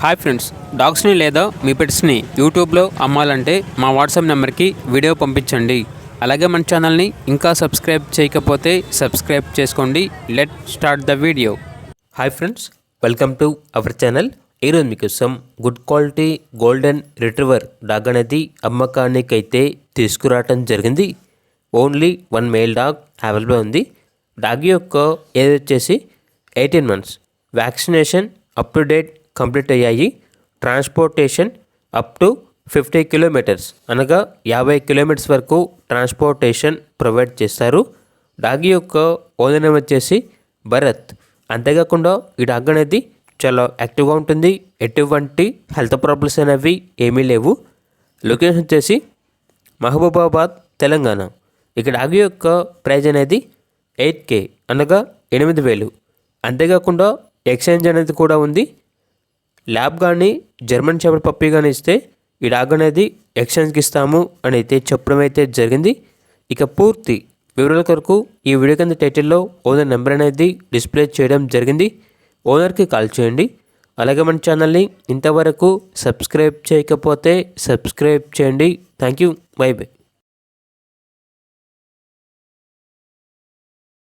Hi friends, డాగ్స్ని లేదా మీ పెట్స్ని యూట్యూబ్లో అమ్మాలంటే మా వాట్సాప్ నెంబర్కి వీడియో పంపించండి. అలాగే మన ఛానల్ని ఇంకా సబ్స్క్రైబ్ చేయకపోతే సబ్స్క్రైబ్ చేసుకోండి. Let start the video. Hi friends, welcome to our channel. ఈరోజు మీకోసం good quality golden retriever dog అనేది అమ్మకానికి అయితే తీసుకురావటం జరిగింది. ఓన్లీ 1 మేల్ డాగ్ అవైలబుల్ ఉంది. డాగ్ యొక్క ఏజ్ వచ్చేసి 18 months. Vaccination up to date complete అయ్యాయి. ట్రాన్స్పోర్టేషన్ అప్ టు 50 kilometers అనగా 50 kilometers వరకు ట్రాన్స్పోర్టేషన్ ప్రొవైడ్ చేస్తారు. డాగ్ యొక్క ఓనర్ నేమ్ వచ్చేసి భరత్. అంతేకాకుండా ఈ డాగ్ అనేది చాలా యాక్టివ్గా ఉంటుంది. ఎటువంటి హెల్త్ ప్రాబ్లమ్స్ అనేవి ఏమీ లేవు. లొకేషన్ వచ్చేసి మహబూబాబాద్, తెలంగాణ. ఇక డాగ్ యొక్క ప్రైజ్ అనేది 8K అనగా 8,000. అంతేకాకుండా ఎక్స్చేంజ్ అనేది కూడా ఉంది. ల్యాబ్ కానీ జర్మన్ షెపర్డ్ పప్పీ కానీ ఇస్తే ఈ డాగ్ అనేది ఎక్స్చేంజ్కి ఇస్తాము అని అయితే చెప్పడం అయితే జరిగింది. ఇక పూర్తి వివరాల కొరకు ఈ వీడియో కింద టైటిల్లో ఓనర్ నెంబర్ అనేది డిస్ప్లే చేయడం జరిగింది. ఓనర్కి కాల్ చేయండి. అలాగే మన ఛానల్ని ఇంతవరకు సబ్స్క్రైబ్ చేయకపోతే సబ్స్క్రైబ్ చేయండి. Thank you. By by.